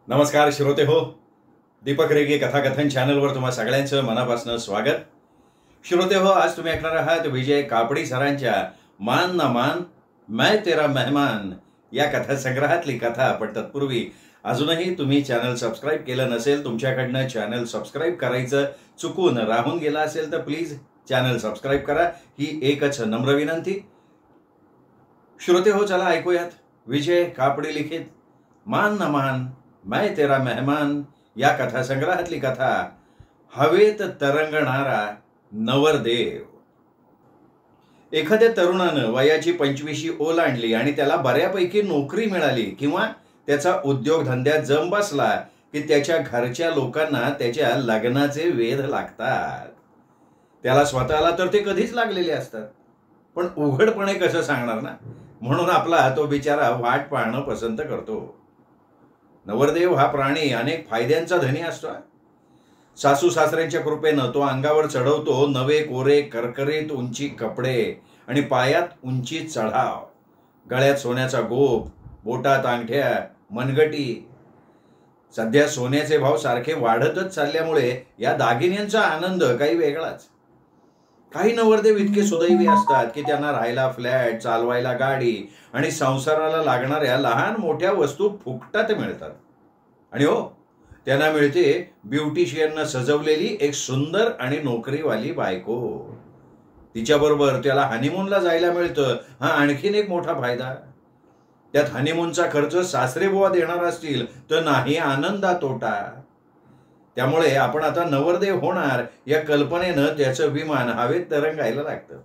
नमस्कार श्रोते हो, दीपक रेगे कथाकथन चॅनलवर तुम्हा सगळ्यांचं मनापासून स्वागत. श्रोते हो, आज तुम्ही ऐकणार आहात विजय कापडी सरांच्या मान ना मान मैं तेरा मेहमान या कथासंग्रहातली कथा. पण तत्पूर्वी अजूनही तुम्ही चॅनल सबस्क्राईब केलं नसेल, तुमच्याकडनं चॅनल सबस्क्राईब करायचं चुकून राहून गेला असेल तर प्लीज चॅनल सबस्क्राईब करा, ही एकच नम्र विनंती. श्रोते हो, चला ऐकूयात विजय कापडी लिखित मान ना मान मैं तेरा मेहमान या कथासंग्रहातली कथा. हवेत तरंगणारा नवरदेव. एखाद्या तरुणानं वयाची 25 ओलांडली आणि त्याला बऱ्यापैकी नोकरी मिळाली किंवा त्याचा उद्योगधंद्यात जम बसला की त्याच्या घरच्या लोकांना त्याच्या लग्नाचे वेध लागतात. त्याला स्वतःला तर ते कधीच लागलेले असतात, पण उघडपणे कसं सांगणार ना, म्हणून आपला तो बिचारा वाट पाहणं पसंत करतो. नवरदेव हा प्राणी अनेक फायद्यांचा धनी असतो. सासू सासऱ्यांच्या कृपेनं तो अंगावर चढवतो नवे कोरे करकरीत उंची कपडे आणि पायात उंची चढाव, गळ्यात सोन्याचा गोप, बोटात अंगठ्या, मनगटी. सध्या सोन्याचे भाव सारखे वाढतच चालल्यामुळे या दागिन्यांचा आनंद काही वेगळाच. काही नवरदेव इतके सुदैवी असतात की त्यांना राहायला फ्लॅट, चालवायला गाडी आणि संसाराला लागणाऱ्या लहान मोठ्या वस्तू फुकटात मिळतात. आणि हो, त्यांना मिळते ब्युटिशियननं सजवलेली एक सुंदर आणि नोकरीवाली बायको. तिच्याबरोबर त्याला हनीमूनला जायला मिळतं, हा आणखीन एक मोठा फायदा. त्यात हनीमूनचा खर्च सासरेबुवा देणार असतील तर नाही आनंदा तोटा. त्यामुळे आपण आता नवरदेव होणार या कल्पनेनं त्याचं विमान हवेत तरंगायला लागतं.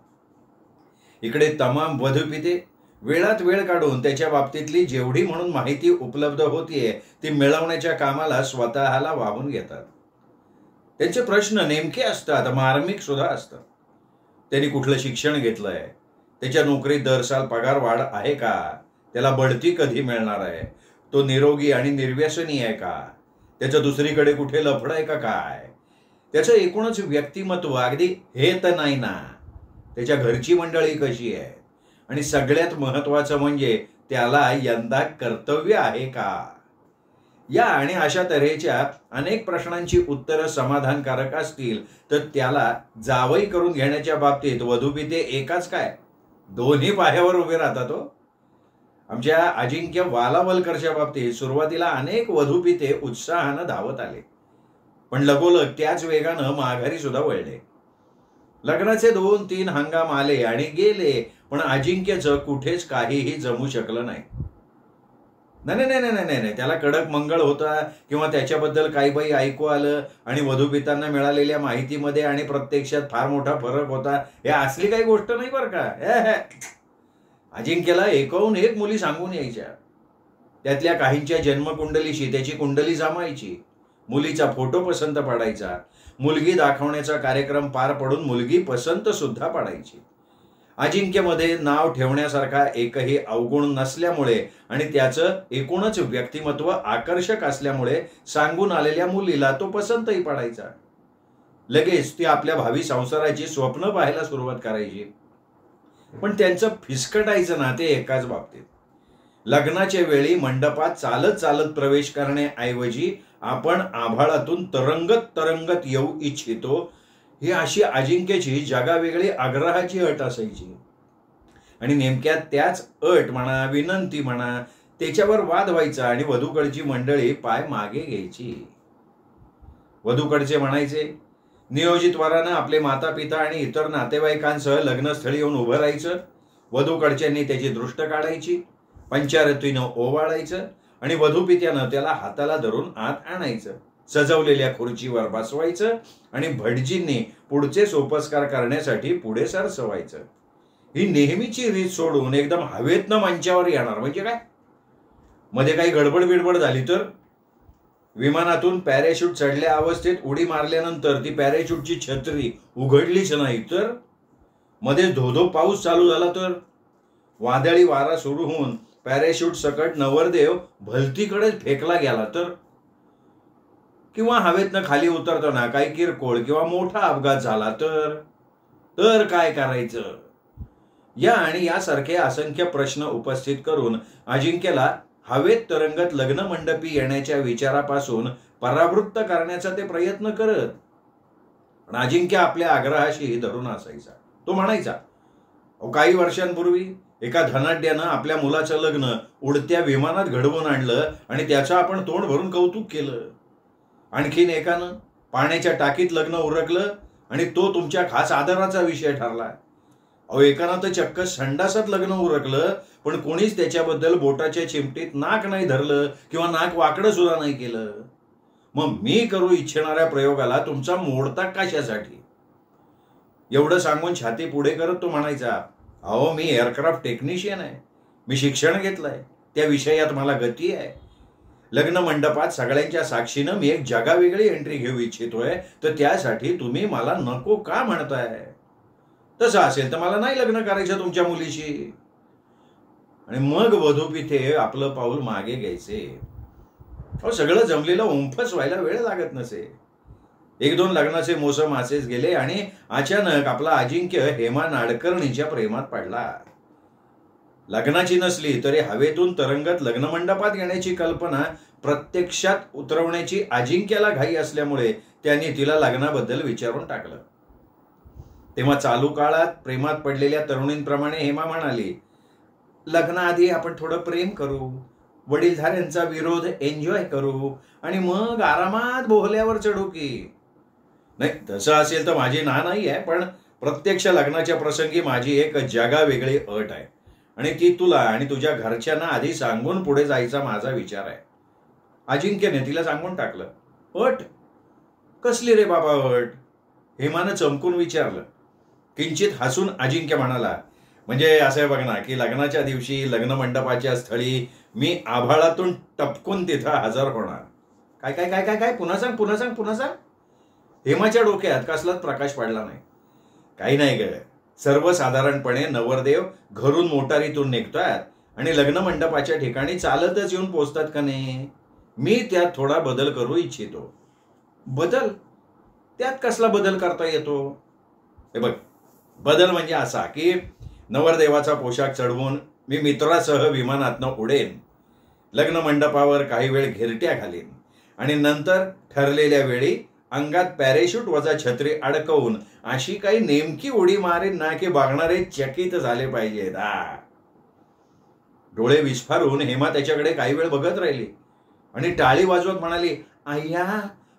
इकडे तमाम वधूपिते वेळात वेळ काढून त्याच्या बाबतीतली जेवढी म्हणून माहिती उपलब्ध होतीये ती मिळवण्याच्या कामाला स्वतःला वाहून घेतात. त्यांचे प्रश्न नेमके असतात, मार्मिक सुद्धा असतात. त्यांनी कुठलं शिक्षण घेतलंय, त्याच्या नोकरीत दर साल पगार वाढ आहे का, त्याला बढती कधी मिळणार आहे, तो निरोगी आणि निर्व्यसनी आहे का, त्याचं दुसरीकडे कुठे लफडं आहे का काय, त्याचं एकूणच व्यक्तिमत्व अगदी हे तर नाही ना, त्याच्या घरची मंडळी कशी आहे, आणि सगळ्यात महत्वाचं म्हणजे त्याला यंदा कर्तव्य आहे का. या आणि अशा तऱ्हेच्या अनेक प्रश्नांची उत्तरं समाधानकारक असतील तर त्याला जावई करून घेण्याच्या बाबतीत वधूपिते एकाच काय दोन्ही पायावर उभे राहतात. आमच्या अजिंक्य वालावलकरच्या बाबतीत सुरुवातीला अनेक वधूपिते उत्साहानं धावत आले, पण लगोलग त्याच वेगानं माघारी सुद्धा वळले. लग्नाचे 2-3 हंगाम आले आणि गेले, पण अजिंक्यचं कुठेच काहीही जमू शकलं नाही. नाही, त्याला कडक मंगळ होता किंवा त्याच्याबद्दल काही बाई ऐकू आलं आणि वधूपितांना मिळालेल्या माहितीमध्ये आणि प्रत्यक्षात फार मोठा फरक होता, हे असली काही गोष्ट नाही बरं का. अजिंक्यला एकाहून एक मुली सांगून यायच्या. त्यातल्या काहींच्या जन्मकुंडलीशी त्याची कुंडली जमायची, मुलीचा फोटो पसंत पडायचा, मुलगी दाखवण्याचा कार्यक्रम पार पडून मुलगी पसंत सुद्धा पडायची. अजिंक्यमध्ये नाव ठेवण्यासारखा एकही अवगुण नसल्यामुळे आणि त्याचं एकूणच व्यक्तिमत्व आकर्षक असल्यामुळे सांगून आलेल्या मुलीला तो पसंतही पडायचा. लगेच ती आपल्या भावी संसाराची स्वप्न पाहायला सुरुवात करायची. पण त्यांचं फिसकटायचं ना ते एकाच बाबतीत. लग्नाच्या वेळी मंडपात चालत चालत प्रवेश करण्याऐवजी आपण आभाळातून तरंगत तरंगत येऊ इच्छितो, ही अशी अजिंक्यची जगावेगळी आग्रहाची अट असायची. आणि नेमक्या त्याच अट म्हणा, विनंती म्हणा, त्याच्यावर वाद व्हायचा आणि वधूकडची मंडळी पाय मागे घ्यायची. वधूकडचे म्हणायचे, नियोजित वरानं आपले माता पिता आणि इतर नातेवाईकांसह लग्नस्थळी येऊन उभं राहायचं. वधूकडच्यांनी त्याची दृष्ट काढायची, पंचारतीनं ओवाळायचं आणि वधूपित्यानं त्याला हाताला धरून आत आणायचं, सजवलेल्या खुर्चीवर बसवायचं आणि भटजींनी पुढचे सोपस्कार करण्यासाठी पुढे सरसवायचं. ही नेहमीची रीत सोडून एकदम हवेतनं मंचावर येणार म्हणजे काय. मध्ये काही गडबड बिडबड झाली तर, विमानातून पॅराशूट चढल्या अवस्थेत उडी मारल्यानंतर ती पॅराशूटची छत्री उघडलीच नाही तर, मध्ये धोधो पाऊस चालू झाला तर, वादळी वारा सुरू होऊन पॅराशूट सकट नवरदेव भलतीकडेच फेकला गेला तर, किंवा हवेतनं खाली उतरताना काही किरकोळ किंवा मोठा अपघात झाला तर काय करायचं. या आणि यासारखे असंख्य प्रश्न उपस्थित करून अजिंक्यला हवेत तरंगत लग्न मंडपी येण्याच्या विचारापासून परावृत्त करण्याचा ते प्रयत्न करत. पण अजिंक्य आपल्या आग्रहाशी धरून असायचा. तो म्हणायचा, काही वर्षांपूर्वी एका धनाढ्यानं आपल्या मुलाचं लग्न उडत्या विमानात घडवून आणलं आणि त्याचं आपण तोंड भरून कौतुक केलं. आणखीन एकानं पाण्याच्या टाकीत लग्न उरकलं आणि तो तुमच्या खास आदराचा विषय ठरला. एकानं तर चक्क संडासात लग्न उरकलं, पण कोणीच त्याच्याबद्दल बोटाच्या चिमटीत नाक नाही धरलं किंवा नाक वाकडं सुद्धा नाही केलं. मग मी करू इच्छिणाऱ्या प्रयोगाला तुमचा मोडता कशासाठी? एवढं सांगून छाती पुढे करत तो म्हणायचा, मी एअरक्राफ्ट टेक्निशियन आहे. मी शिक्षण घेतलंय, त्या विषयात मला गती आहे. लग्न मंडपात सगळ्यांच्या साक्षीनं मी एक जगावेगळी एंट्री घेऊ इच्छितोय, तर त्यासाठी तुम्ही मला नको का म्हणताय? तसं असेल तर मला नाही लग्न करायचं तुमच्या मुलीशी. आणि मग वधूपिथे आपलं पाऊल मागे घ्यायचे. सगळं जमलेलं उंफच व्हायला वेळ लागत नसे. 1-2 लग्नाचे मोसम असेच गेले आणि अचानक आपला अजिंक्य हेमा नाडकर्णीच्या प्रेमात पडला. लग्नाची नसली तरी हवेतून तरंगत लग्न मंडपात येण्याची कल्पना प्रत्यक्षात उतरवण्याची अजिंक्याला घाई असल्यामुळे त्यांनी तिला लग्नाबद्दल विचारून टाकलं. तेव्हा चालू काळात प्रेमात पडलेल्या तरुणींप्रमाणे हेमा म्हणाली, लग्नाआधी आपण थोडं प्रेम करू, वडीलधाऱ्यांचा विरोध एन्जॉय करू आणि मग आरामात बोहल्यावर चढू की. नाही, तसं असेल तर माझी ना नाही आहे, पण प्रत्यक्ष लग्नाच्या प्रसंगी माझी एक जगावेगळी अट आहे आणि ती तुला आणि तुझ्या घरच्यांना आधी सांगून पुढे जायचा माझा विचार आहे. अजिंक्यने तिला सांगून टाकलं. अट? कसली रे बाबा अट? हेमानं चमकून विचारलं. किंचित हसून अजिंक्य म्हणाला, म्हणजे असं बघ ना की लग्नाच्या दिवशी लग्न मंडपाच्या स्थळी मी आभाळातून टपकून तिथं हजर होणार. काय काय काय काय काय पुन्हा सांग पुन्हा सांग पुन्हा सांग. हेमाच्या डोक्यात कसलाच प्रकाश पडला नाही. काही नाही ग, सर्वसाधारणपणे नवरदेव घरून मोटारीतून निघतात आणि लग्न मंडपाच्या ठिकाणी चालतच येऊन पोचतात का नाही. मी त्यात थोडा बदल करू इच्छितो. बदल? त्यात कसला बदल करता येतो? हे बघ, बदल म्हणजे असा की नवरदेवाचा पोशाख चढवून मी मित्रासह विमानातनं उडेन, लग्न मंडपावर काही वेळ घिरट्या घालीन आणि नंतर ठरलेल्या वेळी अंगात पॅरेशूट वजा छत्री अडकवून अशी काही नेमकी उडी मारेन ना की बघणारे चकित झाले पाहिजेत. डोळे विस्फारून हेमा त्याच्याकडे काही वेळ बघत राहिली आणि टाळी वाजवत म्हणाली, आय्या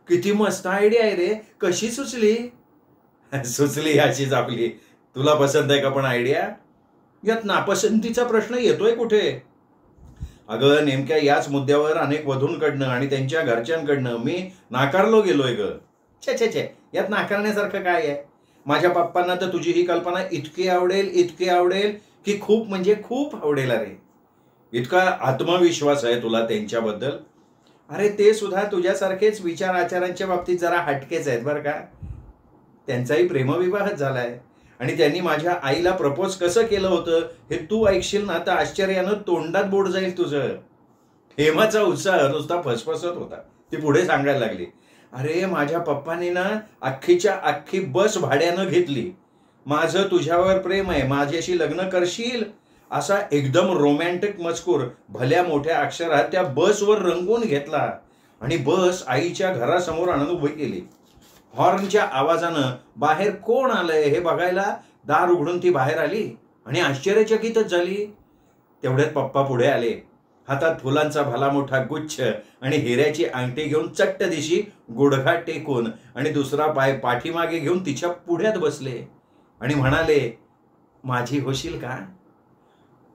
किती मस्त आयडिया आहे रे, कशी सुचली? सुचली अशीच आपली. तुला पसंत आहे का पण आयडिया? यात नापसंतीचा प्रश्न येतोय कुठे? अगं, नेमक्या याच मुद्द्यावर अनेक वधूंकडनं आणि त्यांच्या घरच्यांकडनं मी नाकारलो गेलोय ग. छे छे छे, यात नाकारण्यासारखं काय आहे? माझ्या पप्पांना तर तुझी ही कल्पना इतकी आवडेल की खूप म्हणजे खूप आवडेल. अरे, इतका आत्मविश्वास आहे तुला त्यांच्याबद्दल. अरे, ते सुद्धा तुझ्यासारखेच विचार आचारांच्या बाबतीत जरा हटकेच आहेत बरं का. त्यांचाही प्रेमविवाहच झालाय आणि त्यांनी माझ्या आईला प्रपोज कसं केलं होतं हे तू ऐकशील ना तर आश्चर्यानं तोंडात बोट जाईल तुझं. हेमाचा उत्साह नुसता फसफसत होता. ती पुढे सांगायला लागली, अरे माझ्या पप्पांनी ना अख्खीच्या अख्खी बस भाड्यानं घेतली. माझं तुझ्यावर प्रेम आहे, माझ्याशी लग्न करशील असा एकदम रोमॅन्टिक मजकूर भल्या मोठ्या अक्षरात त्या बसवर रंगवून घेतला आणि बस आईच्या घरासमोर आणून उभी केली. हॉर्नच्या आवाजानं बाहेर कोण आलंय हे बघायला दार उघडून ती बाहेर आली आणि आश्चर्यचकितच झाली. तेवढ्यात पप्पा पुढे आले, हातात फुलांचा भला मोठा गुच्छ आणि हिऱ्याची अंगठी घेऊन चट्ट दिशी गुडघा टेकून आणि दुसरा पाय पाठीमागे घेऊन तिच्या पुढ्यात बसले आणि म्हणाले, माझी होशील का?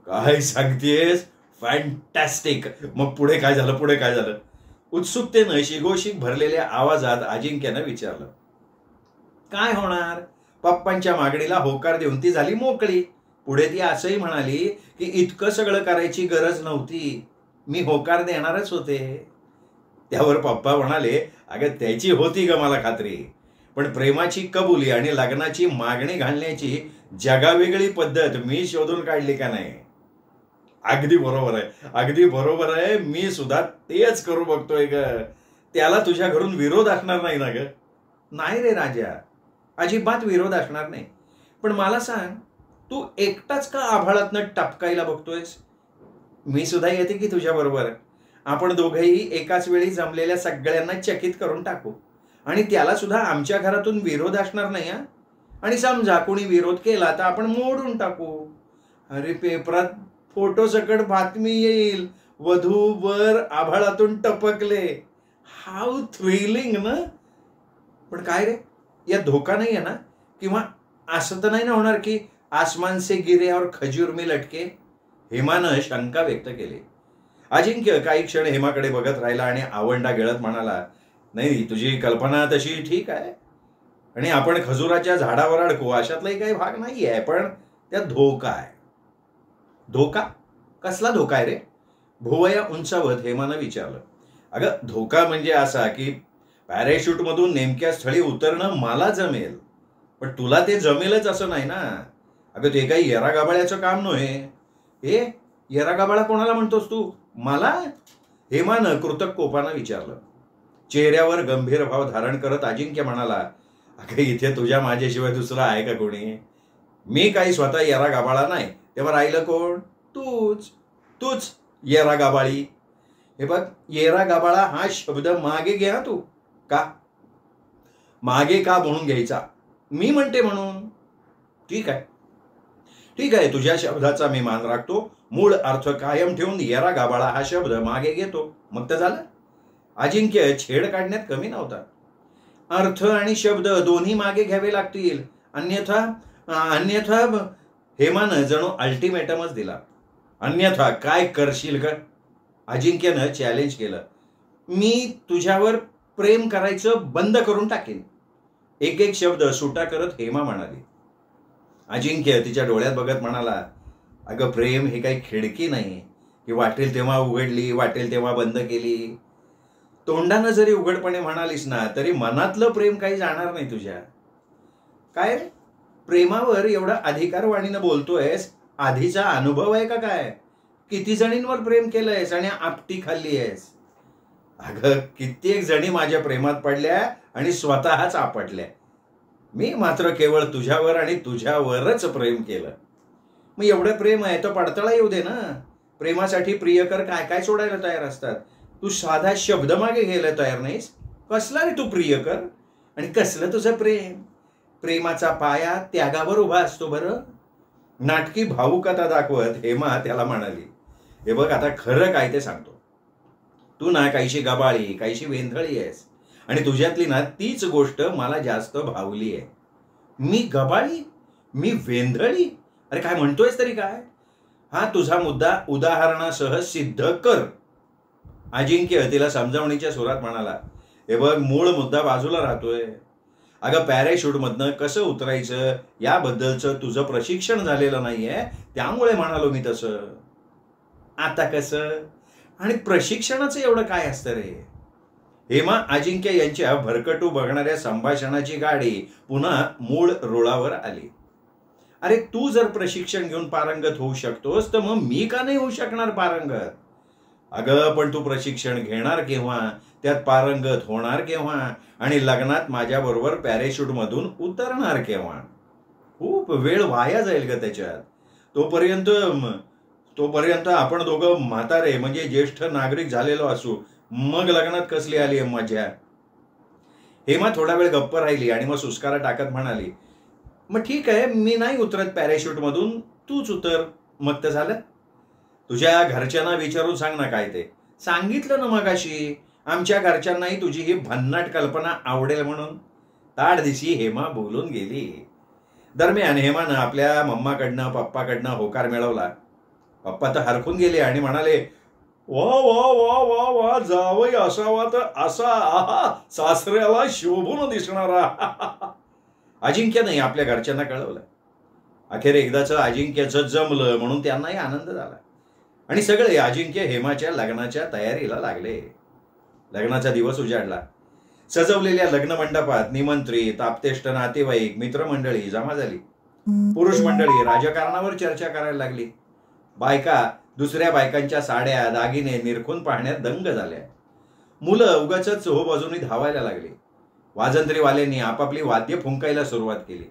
काय सांगतेस? फॅन्टॅस्टिक. मग पुढे काय झालं? उत्सुकतेनं शिगोशिक भरलेल्या आवाजात अजिंक्यानं विचारलं. काय होणार? पप्पांच्या मागणीला होकार देऊन ती झाली मोकळी. पुढे ती असंही म्हणाली की इतकं सगळं करायची गरज नव्हती, मी होकार देणारच होते. त्यावर पप्पा म्हणाले, अगं त्याची होती ग मला खात्री, पण प्रेमाची कबुली आणि लग्नाची मागणी घालण्याची जगावेगळी पद्धत मी शोधून काढली का नाही? अगदी बरोबर आहे. मी सुद्धा तेच करू बघतोय ग. त्याला तुझ्या घरून विरोध असणार नाही ना ग? नाही रे राजा, अजिबात विरोध असणार नाही. पण मला सांग, तू एकटाच का आभाळातनं टपकायला बघतोयस? मी सुद्धा येते की तुझ्या बरोबर. आपण दोघंही एकाच वेळी जमलेल्या सगळ्यांना चकित करून टाकू आणि त्याला सुद्धा आमच्या घरातून विरोध असणार नाही. आणि समजा कोणी विरोध केला तर आपण मोडून टाकू. अरे पेपरात फोटो सकट बातमी येईल, वधू वर आभाळातून टपकले. हाऊ थ्रिलिंग ना. पण काय रे, या धोका नाही आहे ना? किंवा असं तर नाही ना होणार की आसमान से गिरे और खजूर में लटके? हेमानं शंका व्यक्त केली. अजिंक्य काही क्षण हेमाकडे बघत राहिला आणि आवंडा गिळत म्हणाला, नाही तुझी कल्पना तशी ठीक आहे आणि आपण खजुराच्या झाडावर अडकू अशातलाही काही भाग नाही आहे, पण त्यात धोका आहे. धोका? कसला धोका आहे रे? भुवया उंचावत हेमानं विचारलं. अगं धोका म्हणजे असा की पॅराशूटमधून नेमक्या स्थळी उतरणं मला जमेल, पण तुला ते जमेलच असं नाही ना. अगं ते काही येरागाबाळ्याचं काम नव्हे. ए, येरागाबाळा कोणाला म्हणतोस तू? मला? हेमानं कृतक कोपानं विचारलं. चेहऱ्यावर गंभीर भाव धारण करत अजिंक्य म्हणाला, अगं इथे तुझ्या माझ्याशिवाय दुसरा आहे का कोणी? मी काही स्वतः येरागाबाळा नाही, तेव्हा राहिलं कोण? तूच येरागाबाळी. हे बघ, येरागाबाळा हा शब्द मागे घ्या तू. का मागे का म्हणून घ्यायचा? मी म्हणते म्हणून. ठीक आहे, तुझ्या शब्दाचा मी मान राखतो. मूळ अर्थ कायम ठेवून येरागाबाळा हा शब्द मागे घेतो. मग तर झालं. अजिंक्य छेड काढण्यात कमी नव्हता. अर्थ आणि शब्द दोन्ही मागे घ्यावे लागतील, अन्यथा हेमानं जणू अल्टिमेटमच दिला. अन्यथा काय करशील का? अजिंक्यनं चॅलेंज केलं. मी तुझ्यावर प्रेम करायचं बंद करून टाकेन. एक शब्द सुटा करत हेमा म्हणाली. अजिंक्य तिच्या डोळ्यात बघत म्हणाला, अगं प्रेम हे काही खिडकी नाही की वाटेल तेव्हा उघडली वाटेल तेव्हा बंद केली. तोंडानं जरी उघडपणे म्हणालीस ना तरी मनातलं प्रेम काही जाणार नाही तुझ्या. काय रे, प्रेमावर एवढा अधिकारवाणीनं बोलतोयस? आधीचा अनुभव आहे का काय? किती जणींवर प्रेम केलंयस आणि आपटी खाल्ली आहेस? अगं कित्येक जणी माझ्या प्रेमात पडल्या आणि स्वतःच आपटल्या. मी मात्र केवळ तुझ्यावर आणि तुझ्यावरच प्रेम केलं. मग एवढं प्रेम आहे तर पडतळा येऊ दे ना. प्रेमासाठी प्रियकर काय काय सोडायला तयार असतात. तू साधा शब्द मागे घ्यायला तयार नाहीस. कसला रे तू प्रियकर आणि कसलं तुझं प्रेम? प्रेमाचा पाया त्यागावर उभा असतो बरं. नाटकी भावुकता दाखवत हेमा त्याला म्हणाली, हे बघ आता खरं काय ते सांगतो. तू ना काहीशी गबाळी काहीशी वेंधळी आहेस आणि तुझ्यातली ना तीच गोष्ट मला जास्त भावली आहे. मी गबाळी? मी वेंधळी? अरे काय म्हणतोयस तरी काय? हा तुझा मुद्दा उदाहरणासह सिद्ध कर. अजिंक्य तिला समजावणीच्या सुरात म्हणाला, हे बघ मूळ मुद्दा बाजूला राहतोय. अगं पॅराशूटमधनं कसं उतरायचं याबद्दलचं तुझं प्रशिक्षण झालेलं नाहीये, त्यामुळे म्हणालो मी तसं. आता कसं? आणि प्रशिक्षणाचं एवढं काय असतं रे? हेमा अजिंक्य यांच्या भरकटू बघणाऱ्या संभाषणाची गाडी पुन्हा मूळ रुळावर आली. अरे तू जर प्रशिक्षण घेऊन पारंगत होऊ शकतोस तर मग मी का नाही होऊ शकणार पारंगत? अगं पण तू प्रशिक्षण घेणार केव्हा, त्यात पारंगत होणार केव्हा आणि लग्नात माझ्याबरोबर पॅराशूटमधून उतरणार केव्हा? खूप वेळ वाया जाईल ग त्याच्यात. तोपर्यंत आपण दोघं म्हातारे म्हणजे ज्येष्ठ नागरिक झालेलो असू, मग लग्नात कसली आली मजा? हेमा थोडा वेळ गप्प राहिली आणि मग सुस्कारा टाकत म्हणाली, मग ठीक आहे, मी नाही उतरत पॅराशूटमधून, तूच उतर. मग तर झालं. तुझ्या घरच्यांना विचारून सांग ना काय ते. सांगितलं ना मगाशी, आमच्या घरच्यांनाही तुझी ही भन्नाट कल्पना आवडेल म्हणून. ताड दिशी हेमा बोलून गेली. दरम्यान हेमानं आपल्या मम्माकडनं पप्पाकडनं होकार मिळवला. पप्पा तर हरकून गेले आणि म्हणाले, वा वा वा वा वा, जावई असावा तर असा, आहा, सासऱ्याला शोभून दिसणारा. अजिंक्यने आपल्या घरच्यांना कळवलं. अखेर एकदाचं अजिंक्यचं जमलं म्हणून त्यांनाही आनंद झाला आणि सगळे अजिंक्य हेमाच्या लग्नाच्या तयारीला लागले. लग्नाचा दिवस उजाडला. सजवलेल्या लग्न मंडपात निमंत्रित आप्तेष्ट नातेवाईक मित्रमंडळी जमा झाली. पुरुष मंडळी राजकारणावर चर्चा करायला लागली. बायका दुसऱ्या बायकांच्या साड्या दागिने निरखून पाहण्यात दंग झाल्या. मुलं उगाच चोहोबाजूनी धावायला लागली. वाजंत्रीवाल्यांनी आपापली वाद्य फुंकायला सुरुवात केली.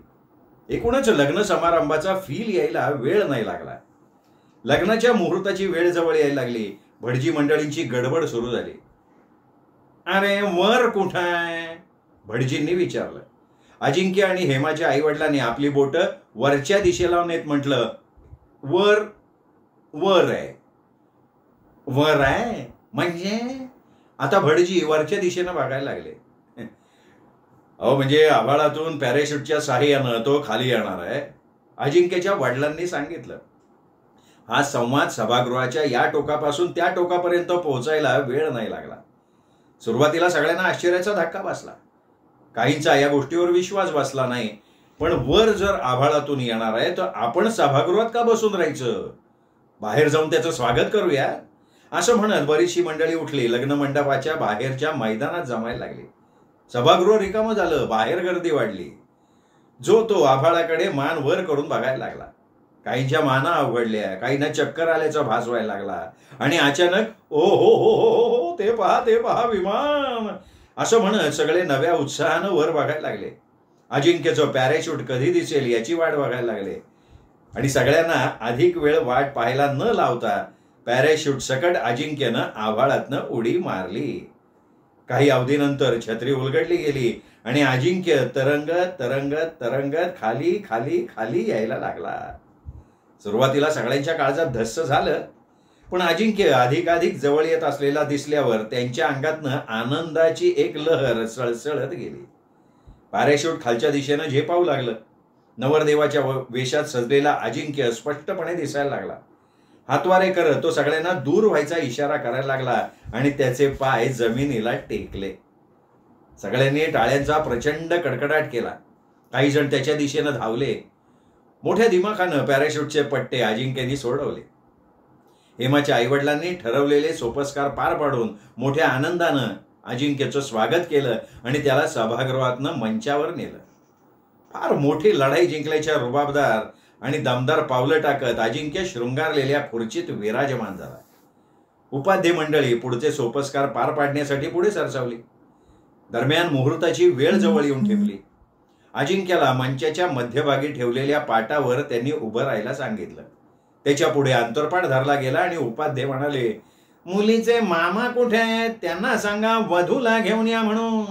एकूणच लग्न समारंभाचा फील यायला वेळ नाही लागला. लग्नाच्या मुहूर्ताची वेळ जवळ यायला लागली. भटजी मंडळींची गडबड सुरू झाली. अरे वर कुठं आहे? भटजींनी विचारलं. अजिंक्य आणि हेमाच्या आईवडिलांनी आपली बोटं वरच्या दिशेला नेत म्हटलं, वर वर आहे. वर आहे म्हणजे? आता भटजी वरच्या दिशेनं बघायला लागले. अहो म्हणजे आभाळातून पॅराशूटच्या साहाय्यानं तो खाली येणार आहे, अजिंक्यच्या वडिलांनी सांगितलं. हा संवाद सभागृहाच्या या टोकापासून त्या टोकापर्यंत पोहोचायला वेळ नाही लागला. सुरुवातीला सगळ्यांना आश्चर्याचा धक्का बसला. काहींचा या गोष्टीवर विश्वास बसला नाही. पण वर जर आभाळातून येणार आहे तर आपण सभागृहात का बसून राहायचं? बाहेर जाऊन त्याचं स्वागत करूया. असं म्हणत बरीचशी मंडळी उठली. लग्न मंडपाच्या बाहेरच्या मैदानात जमायला लागली. सभागृह रिकामं झालं. बाहेर गर्दी वाढली. जो तो आभाळाकडे मान वर करून बघायला लागला. काहींच्या माना अवघडल्या, काहींना चक्कर आल्याचा भास व्हायला लागला. आणि अचानक ओ हो हो हो हो ते पहा विमान, असं म्हणत सगळे नव्या उत्साहानं वर बघायला लागले. अजिंक्यचं पॅराशूट कधी दिसेल याची वाट बघायला लागले. आणि सगळ्यांना अधिक वेळ वाट पाहायला न लावता पॅराशूट सकट अजिंक्यनं आभाळातनं उडी मारली. काही अवधीनंतर छत्री उलगडली गेली आणि अजिंक्य तरंगत तरंगत तरंगत खाली खाली खाली यायला लागला. सुरुवातीला सगळ्यांच्या काळजात धस्स झालं. पण अजिंक्य अधिकाधिक जवळ येत असलेला दिसल्यावर त्यांच्या अंगातनं आनंदाची एक लहर सळसळत गेली. पॅराशूट खालच्या दिशेनं झेपावू लागलं. नवरदेवाच्या वेशात सजलेला अजिंक्य स्पष्टपणे दिसायला लागला. हातवारे करत तो सगळ्यांना दूर व्हायचा इशारा करायला लागला आणि त्याचे पाय जमिनीला टेकले. सगळ्यांनी टाळ्यांचा प्रचंड कडकडाट केला. काही जण त्याच्या दिशेनं धावले. मोठ्या दिमाखानं पॅराशूटचे पट्टे अजिंक्यनी सोडवले. हेमाच्या आईवडिलांनी ठरवलेले सोपस्कार पार पाडून मोठ्या आनंदानं अजिंक्यचं स्वागत केलं आणि त्याला सभागृहातनं मंचावर नेलं. फार मोठी लढाई जिंकल्याच्या रुबाबदार आणि दमदार पावलं टाकत अजिंक्य शृंगारलेल्या खुर्चीत विराजमान झाला. उपाध्ये मंडळी पुढचे सोपस्कार पार पाडण्यासाठी पुढे सरसावली. दरम्यान मुहूर्ताची वेळ जवळ येऊन ठेपली. अजिंक्यला मंचाच्या मध्यभागी ठेवलेल्या पाटावर त्यांनी उभं राहायला सांगितलं. त्याच्या पुढे अंतरपाट धरला गेला आणि उपाध्ये म्हणाले, मुलीचे मामा कुठे आहेत? त्यांना सांगा वधूला घेऊन या म्हणून.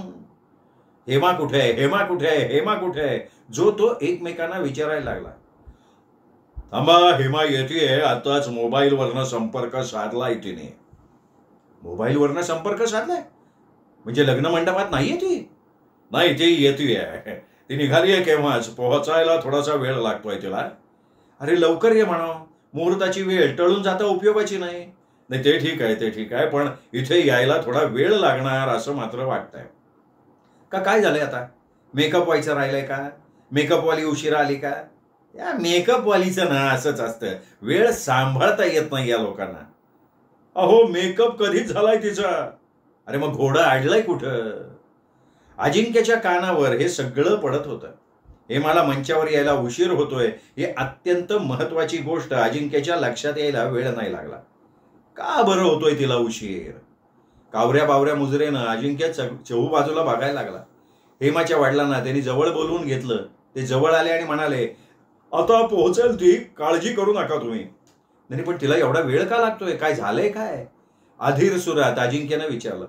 हेमा कुठे आहे? हेमा कुठे आहे? हेमा कुठे आहे? जो तो एकमेकांना विचारायला लागला. थांबा, हेमा येतेय. आताच मोबाईलवरनं संपर्क साधलाय तिने. मोबाईलवरनं संपर्क साधलाय म्हणजे लग्न मंडपात नाहीये ती? नाही, ती येतेय. ती निघाली आहे केव्हाच. पोहोचायला थोडासा वेळ लागतोय तिला. अरे लवकर ये म्हणा. मुहूर्ताची वेळ टळून जाता उपयोगाची नाही. नाही ते ठीक आहे, ते ठीक आहे, पण इथे यायला थोडा वेळ लागणार असं मात्र वाटतंय. का काय झालंय आता? मेकअप व्हायचं राहिलंय का? मेकअपवाली उशिरा आली का? या मेकअपवालीचं ना असंच असतं. वेळ सांभाळता येत नाही या लोकांना. अहो मेकअप कधीच झालाय तिचा. अरे मग घोडं आडलंय कुठं? अजिंक्यच्या कानावर हे सगळं पडत होतं. हे मला मंचावर यायला उशीर होतोय ही अत्यंत महत्वाची गोष्ट अजिंक्यच्या लक्षात यायला वेळ नाही लागला. का बरं होतोय तिला उशीर? कावऱ्या बावऱ्या मुजरेनं अजिंक्य चहूबाजूला बघायला लागला. हेमाच्या वडिलांना त्यांनी जवळ बोलवून घेतलं. ते जवळ आले आणि म्हणाले, आता पोहोचेल ती, काळजी करू नका तुम्ही. नाही पण तिला एवढा वेळ का लागतोय? काय झालंय काय? अधीर सुरात अजिंक्यनं विचारलं.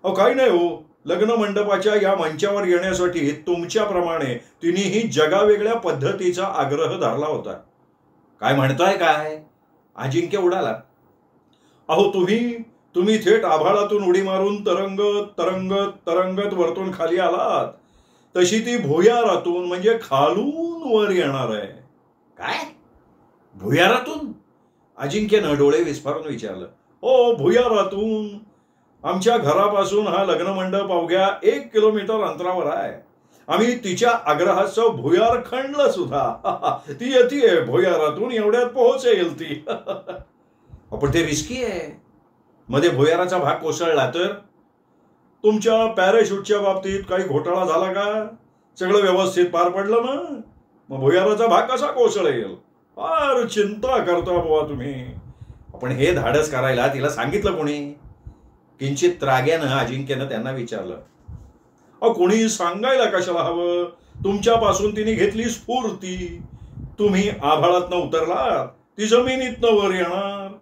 अहो काही नाही हो, लग्न मंडपाच्या या मंचावर येण्यासाठी तुमच्याप्रमाणे तिनेही जगावेगळ्या पद्धतीचा आग्रह धरला होता. काय म्हणताय काय? अजिंक्य उडाला. अहो तुम्ही थेट आभाळातून उडी मारून तरंगत तरंगत तरंगत वरतून खाली आलात, तशी ती भुयारातून म्हणजे खालून वर येणार आहे. काय? भुयारातून? अजिंक्यनं डोळे विस्फारून विचारलं. हो, भुयारातून. आमच्या घरापासून हा लग्न मंडप अवघ्या 1 किलोमीटर अंतरावर आहे. आम्ही तिच्या आग्रहाचं भुयार खणलं सुद्धा. ती येते भुयारातून, एवढ्यात पोहोचेल ती. पण ते रिस्की आहे. मध्ये भुयाराचा भाग कोसळला तर? तुमच्या पॅराशूटच्या बाबतीत काही घोटाळा झाला का? सगळं व्यवस्थित पार पडलं ना? मग भुयाराचा भाग कसा कोसळेल? फार चिंता करता बुवा तुम्ही. आपण हे धाडस करायला तिला सांगितलं कोणी? किंचित त्राग्यानं अजिंक्यनं त्यांना विचारलं. कोणी सांगायला कशाला हवं? तुमच्यापासून तिने घेतली स्फूर्ती. तुम्ही आभाळातनं उतरलात, ती जमिनीतनं वर येणार.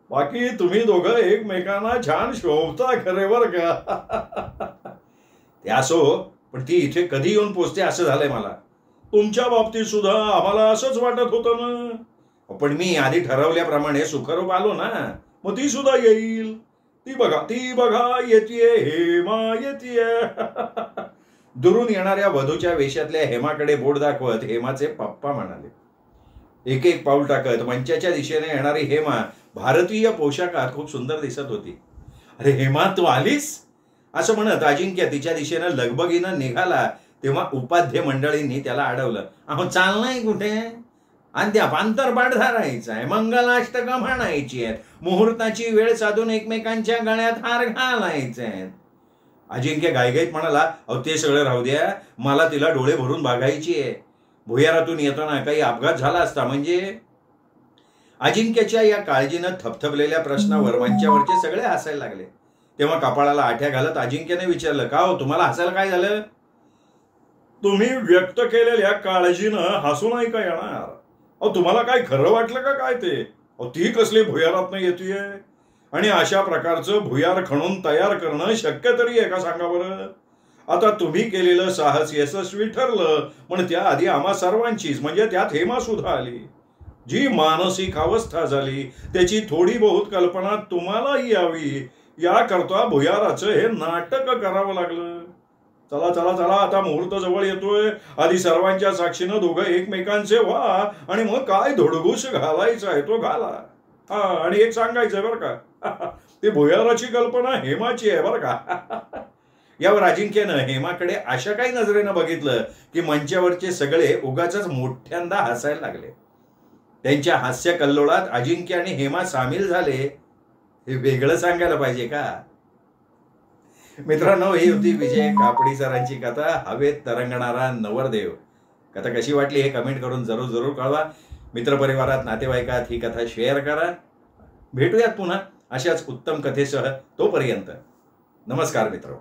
बाकी तुम्ही दोघं एकमेकांना छान शोभता खरे बर का. ते असो, पण ती इथे कधी येऊन पोचते असं झालंय मला. तुमच्या बाबतीत सुद्धा आम्हाला असंच वाटत होतं ना. पण मी आधी ठरवल्याप्रमाणे सुखरूप आलो ना, मग ती सुद्धा येईल. ती बघा येतीये, हेमा येतीये. दुरून येणाऱ्या वधूच्या वेशातल्या हेमाकडे बोट दाखवत हेमाचे पप्पा म्हणाले. एक एक पाऊल टाकत मंचाच्या दिशेने येणारी हेमा भारतीय पोशाखात खूप सुंदर दिसत होती. अरे हेमा, तू आलीस, असं म्हणत अजिंक्य तिच्या दिशेनं लगबगीनं निघाला तेव्हा उपाध्य मंडळींनी त्याला अडवलं. अहो चाललाय कुठे? अद्याप अंतरपाठ धरायचाय, मंगलाष्टकं म्हणायची आहेत, मुहूर्ताची वेळ साधून एकमेकांच्या गळ्यात हार घालायचे आहेत. अजिंक्य घाईघाईत म्हणाला, अहो ते सगळं राहू द्या, मला तिला डोळे भरून बघायची आहे. भुयारातून येताना काही अपघात झाला असता म्हणजे. अजिंक्यच्या या काळजीनं थपथपलेल्या प्रश्नावर मंचावरचे सगळे हसायला लागले. तेव्हा कपाळाला आठ्या घालत अजिंक्यने विचारलं, का हो तुम्हाला हसायला काय झालं? तुम्ही व्यक्त केलेल्या काळजीनं हसू नाही का येणार? अहो तुम्हाला काय खरं वाटलं का काय ते? अहो ती कसली भुयारातनं येतीये? आणि अशा प्रकारचं भुयार खणून तयार करणं शक्य तरी आहे का सांगा बरं? आता तुम्ही केलेलं साहस यशस्वी ठरलं, पण त्याआधी आम्हा सर्वांचीच, म्हणजे त्यात हेमा सुद्धा आली. जी मानसिक अवस्था झाली त्याची थोडी बहुत कल्पना तुम्हालाही यावी, याकरता भुयाराचं हे नाटक करावं लागलं. चला चला चला, आता मुहूर्त जवळ येतोय. आधी सर्वांच्या साक्षीनं दोघं एकमेकांचे व्हा आणि मग काय धुडगूस घालायचा आहे तो घाला. हा, आणि एक सांगायचंय बरं का, ती भुयाराची कल्पना हेमाची आहे बरं का. यावर अजिंक्यनं हेमाकडे अशा काही नजरेनं बघितलं की मंचावरचे सगळे उगाचच मोठ्यांदा हसायला लागले. त्यांच्या हास्य कल्लोळात अजिंक्य आणि हेमा सामील झाले, हे वेगळं सांगायला पाहिजे का? मित्रांनो, ही होती विजय कापडी सरांची कथा, हवेत तरंगणारा नवरदेव. कथा कशी वाटली हे कमेंट करून जरूर जरूर कळवा. मित्रपरिवारात, नातेवाईकात ही कथा शेअर करा. भेटूयात पुन्हा अशाच उत्तम कथेसह. तोपर्यंत नमस्कार मित्र.